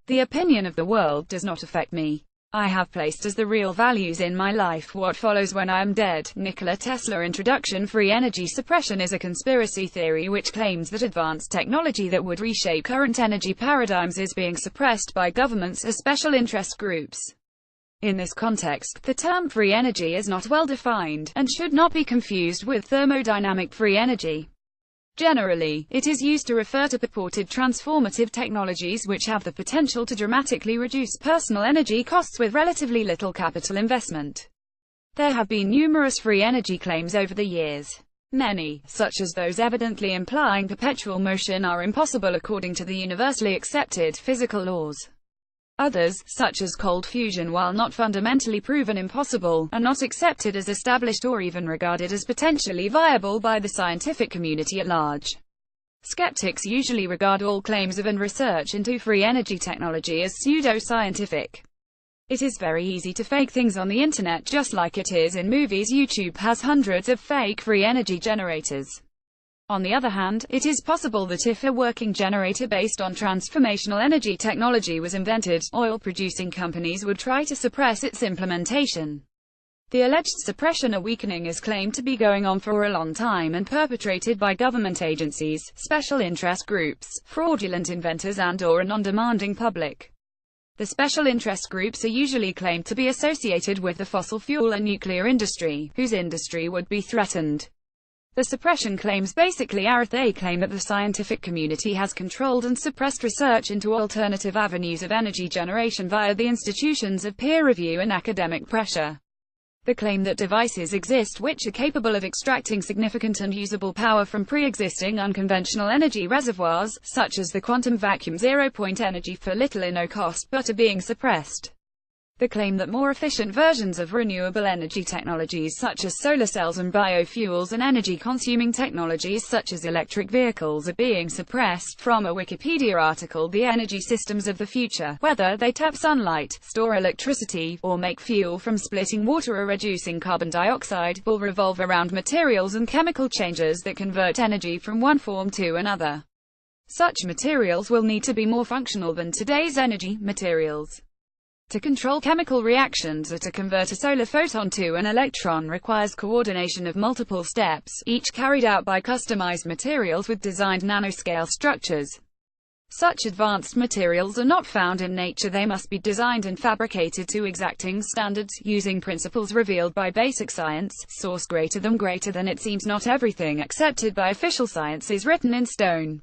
The opinion of the world does not affect me. I have placed as the real values in my life what follows when I am dead. Nikola Tesla Introduction Free energy suppression is a conspiracy theory which claims that advanced technology that would reshape current energy paradigms is being suppressed by governments or special interest groups. In this context, the term free energy is not well defined, and should not be confused with thermodynamic free energy. Generally, it is used to refer to purported transformative technologies which have the potential to dramatically reduce personal energy costs with relatively little capital investment. There have been numerous free energy claims over the years. Many, such as those evidently implying perpetual motion, are impossible according to the universally accepted physical laws. Others, such as cold fusion, while not fundamentally proven impossible, are not accepted as established or even regarded as potentially viable by the scientific community at large. Skeptics usually regard all claims of and research into free energy technology as pseudo-scientific. It is very easy to fake things on the internet just like it is in movies. YouTube has hundreds of fake free energy generators. On the other hand, it is possible that if a working generator based on transformational energy technology was invented, oil-producing companies would try to suppress its implementation. The alleged suppression or weakening is claimed to be going on for a long time and perpetrated by government agencies, special interest groups, fraudulent inventors and/or a non-demanding public. The special interest groups are usually claimed to be associated with the fossil fuel and nuclear industry, whose industry would be threatened. The suppression claims basically are they claim that the scientific community has controlled and suppressed research into alternative avenues of energy generation via the institutions of peer review and academic pressure. The claim that devices exist which are capable of extracting significant and usable power from pre-existing unconventional energy reservoirs, such as the quantum vacuum zero-point energy for little or no cost, but are being suppressed. The claim that more efficient versions of renewable energy technologies such as solar cells and biofuels and energy-consuming technologies such as electric vehicles are being suppressed. From a Wikipedia article, the energy systems of the future, whether they tap sunlight, store electricity, or make fuel from splitting water or reducing carbon dioxide, will revolve around materials and chemical changes that convert energy from one form to another. Such materials will need to be more functional than today's energy materials. To control chemical reactions or to convert a solar photon to an electron requires coordination of multiple steps, each carried out by customized materials with designed nanoscale structures. Such advanced materials are not found in nature. They must be designed and fabricated to exacting standards, using principles revealed by basic science. Source greater than it seems not everything accepted by official science is written in stone.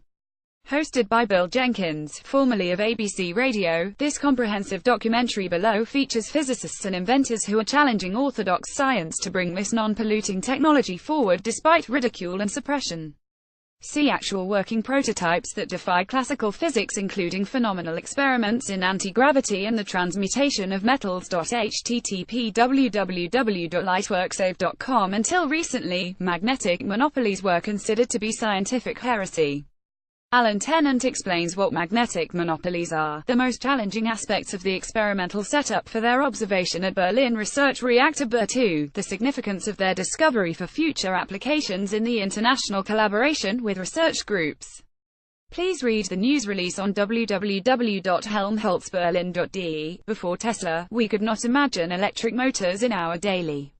Hosted by Bill Jenkins, formerly of ABC Radio, this comprehensive documentary below features physicists and inventors who are challenging orthodox science to bring this non-polluting technology forward despite ridicule and suppression. See actual working prototypes that defy classical physics, including phenomenal experiments in anti-gravity and the transmutation of metals. http www.lightworksave.com. Until recently, magnetic monopolies were considered to be scientific heresy. Alan Tennant explains what magnetic monopolies are, the most challenging aspects of the experimental setup for their observation at Berlin Research Reactor BER-2, the significance of their discovery for future applications in the international collaboration with research groups. Please read the news release on www.helmholtzberlin.de. Before Tesla, we could not imagine electric motors in our daily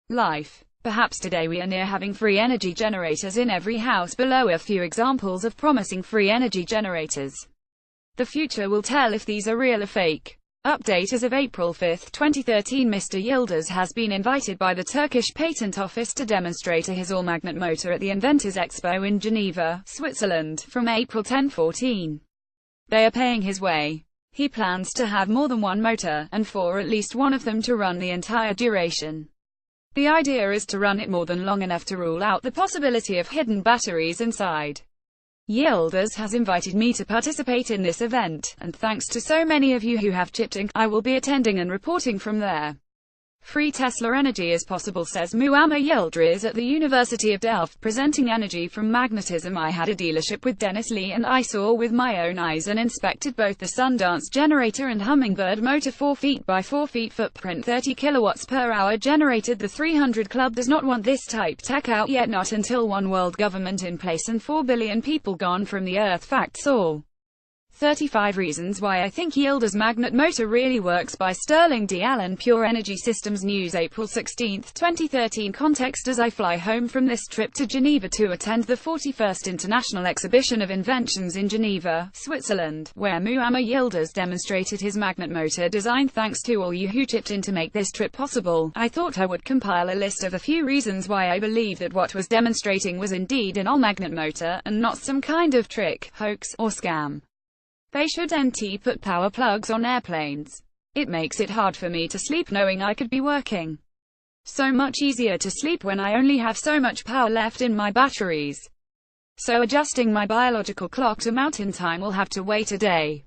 life. Perhaps today we are near having free energy generators in every house. Below a few examples of promising free energy generators. The future will tell if these are real or fake. Update: as of April 5, 2013, Mr. Yildiz has been invited by the Turkish Patent Office to demonstrate a his all-magnet motor at the Inventors Expo in Geneva, Switzerland, from April 10, 2014. They are paying his way. He plans to have more than one motor, and for at least one of them to run the entire duration. The idea is to run it more than long enough to rule out the possibility of hidden batteries inside. Yildiz has invited me to participate in this event, and thanks to so many of you who have chipped in, I will be attending and reporting from there. Free Tesla energy is possible, says Muammer Yildiz at the University of Delft, presenting energy from magnetism. I had a dealership with Dennis Lee and I saw with my own eyes and inspected both the Sundance generator and Hummingbird motor. 4 feet by 4 feet footprint, 30 kilowatts per hour generated. The 300 Club does not want this type tech out yet, not until one world government in place and 4 billion people gone from the earth. Facts all. 35 Reasons Why I Think Yildiz Magnet Motor Really Works by Sterling D. Allen. Pure Energy Systems News, April 16, 2013. Context: as I fly home from this trip to Geneva to attend the 41st International Exhibition of Inventions in Geneva, Switzerland, where Muammer Yildiz demonstrated his magnet motor design. Thanks to all you who chipped in to make this trip possible, I thought I would compile a list of a few reasons why I believe that what was demonstrating was indeed an all-magnet motor, and not some kind of trick, hoax, or scam. They shouldn't put power plugs on airplanes. It makes it hard for me to sleep knowing I could be working. So much easier to sleep when I only have so much power left in my batteries. So adjusting my biological clock to mountain time will have to wait a day.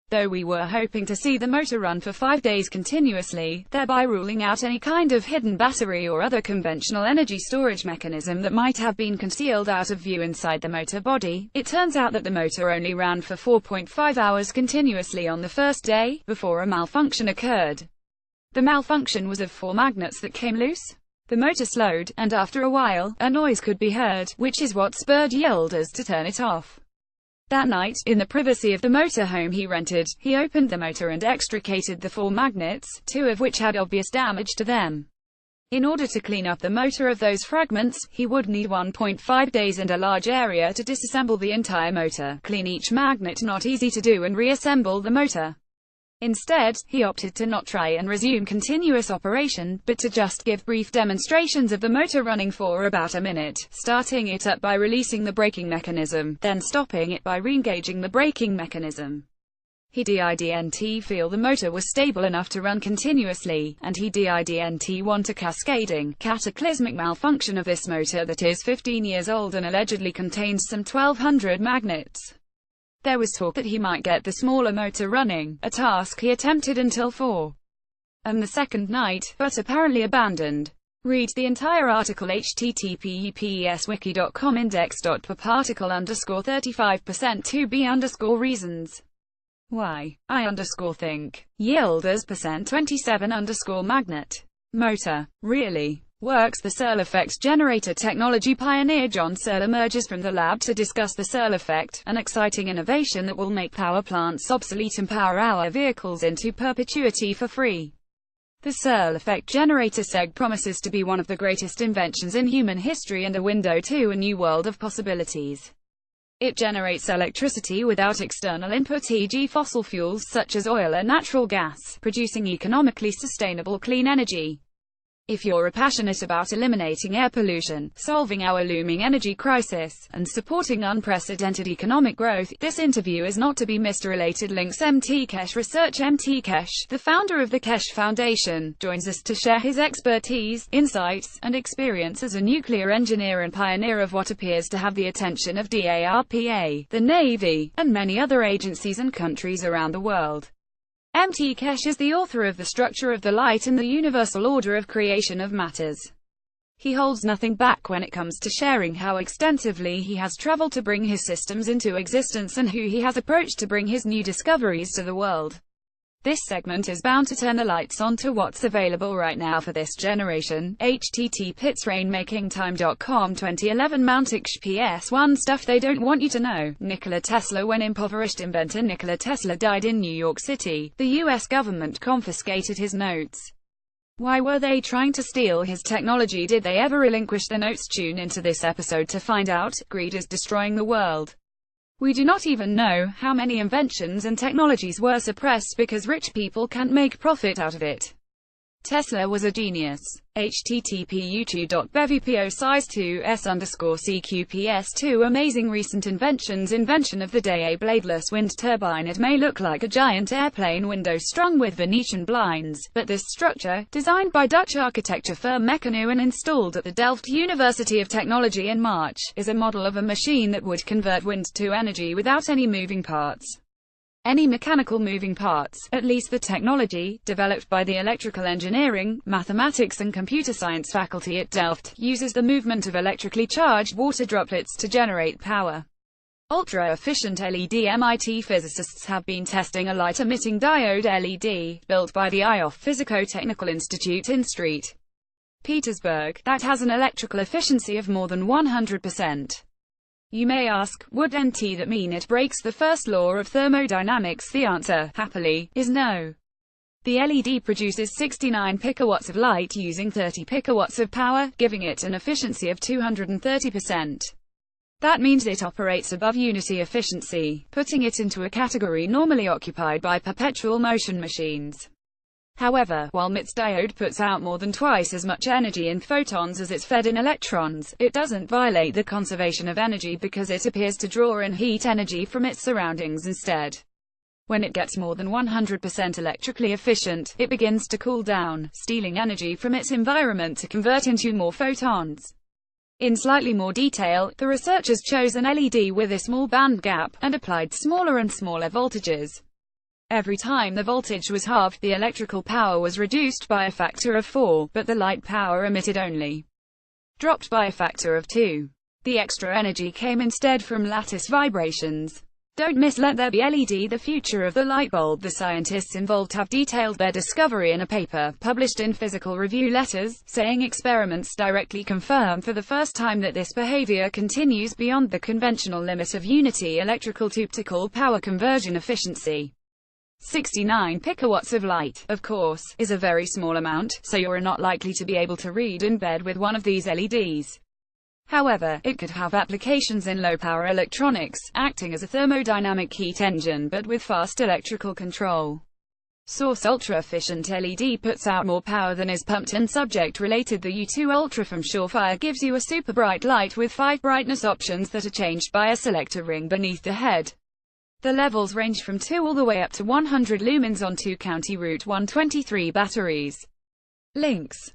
Though we were hoping to see the motor run for 5 days continuously, thereby ruling out any kind of hidden battery or other conventional energy storage mechanism that might have been concealed out of view inside the motor body, it turns out that the motor only ran for 4.5 hours continuously on the first day, before a malfunction occurred. The malfunction was of 4 magnets that came loose. The motor slowed, and after a while, a noise could be heard, which is what spurred Yildiz to turn it off. That night, in the privacy of the motorhome he rented, he opened the motor and extricated the 4 magnets, 2 of which had obvious damage to them. In order to clean up the motor of those fragments, he would need 1.5 days and a large area to disassemble the entire motor, clean each magnet, not easy to do, and reassemble the motor. Instead, he opted to not try and resume continuous operation, but to just give brief demonstrations of the motor running for about a minute, starting it up by releasing the braking mechanism, then stopping it by re-engaging the braking mechanism. He didn't feel the motor was stable enough to run continuously, and he didn't want a cascading, cataclysmic malfunction of this motor that is 15 years old and allegedly contains some 1,200 magnets. There was talk that he might get the smaller motor running, a task he attempted until 4 and the second night, but apparently abandoned. Read the entire article http://wiki.com index.pop article_35% 2b_ reasons why I think Yildiz %27_ magnet motor really works. The Searle effect generator technology pioneer John Searle emerges from the lab to discuss the Searle effect, an exciting innovation that will make power plants obsolete and power our vehicles into perpetuity for free. The Searle effect generator SEG promises to be one of the greatest inventions in human history and a window to a new world of possibilities. It generates electricity without external input, e.g. fossil fuels such as oil or natural gas, producing economically sustainable clean energy. If you're passionate about eliminating air pollution, solving our looming energy crisis, and supporting unprecedented economic growth, this interview is not to be missed. Related links: MT Keshe Research. MT Keshe, the founder of the Keshe Foundation, joins us to share his expertise, insights, and experience as a nuclear engineer and pioneer of what appears to have the attention of DARPA, the Navy, and many other agencies and countries around the world. MT Keshe is the author of The Structure of the Light and the Universal Order of Creation of Matters. He holds nothing back when it comes to sharing how extensively he has traveled to bring his systems into existence and who he has approached to bring his new discoveries to the world. This segment is bound to turn the lights on to what's available right now for this generation. http://rainmakingtime.com 2011 Mount XPS1 Stuff They Don't Want You to Know. Nikola Tesla. When impoverished inventor Nikola Tesla died in New York City, the U.S. government confiscated his notes. Why were they trying to steal his technology? Did they ever relinquish the notes? Tune into this episode to find out. Greed is destroying the world. We do not even know how many inventions and technologies were suppressed because rich people can't make profit out of it. Tesla was a genius. http://youtube.bevpo size 2s_CQPS2 Amazing recent inventions. Invention of the day: a bladeless wind turbine. It may look like a giant airplane window strung with Venetian blinds, but this structure, designed by Dutch architecture firm Meccanu and installed at the Delft University of Technology in March, is a model of a machine that would convert wind to energy without any moving parts. Any mechanical moving parts, at least the technology, developed by the electrical engineering, mathematics and computer science faculty at Delft, uses the movement of electrically charged water droplets to generate power. Ultra-efficient LED. MIT physicists have been testing a light-emitting diode LED, built by the IOF Physico-Technical Institute in St. Petersburg, that has an electrical efficiency of more than 100%. You may ask, would NT that mean it breaks the first law of thermodynamics? The answer, happily, is no. The LED produces 69 picowatts of light using 30 picowatts of power, giving it an efficiency of 230%. That means it operates above unity efficiency, putting it into a category normally occupied by perpetual motion machines. However, while MIT's diode puts out more than twice as much energy in photons as it's fed in electrons, it doesn't violate the conservation of energy because it appears to draw in heat energy from its surroundings instead. When it gets more than 100% electrically efficient, it begins to cool down, stealing energy from its environment to convert into more photons. In slightly more detail, the researchers chose an LED with a small band gap, and applied smaller and smaller voltages. Every time the voltage was halved, the electrical power was reduced by a factor of 4, but the light power emitted only dropped by a factor of 2. The extra energy came instead from lattice vibrations. Don't miss Let There Be LED, the future of the light bulb. The scientists involved have detailed their discovery in a paper, published in Physical Review Letters, saying experiments directly confirm for the first time that this behavior continues beyond the conventional limit of unity electrical to optical power conversion efficiency. 69 picowatts of light, of course, is a very small amount, so you're not likely to be able to read in bed with one of these LEDs. However, it could have applications in low-power electronics, acting as a thermodynamic heat engine but with fast electrical control. Source: ultra-efficient LED puts out more power than is pumped, and subject related. The U2 Ultra from Surefire gives you a super bright light with 5 brightness options that are changed by a selector ring beneath the head. The levels range from 2 all the way up to 100 lumens on 2 County Route 123 batteries. Links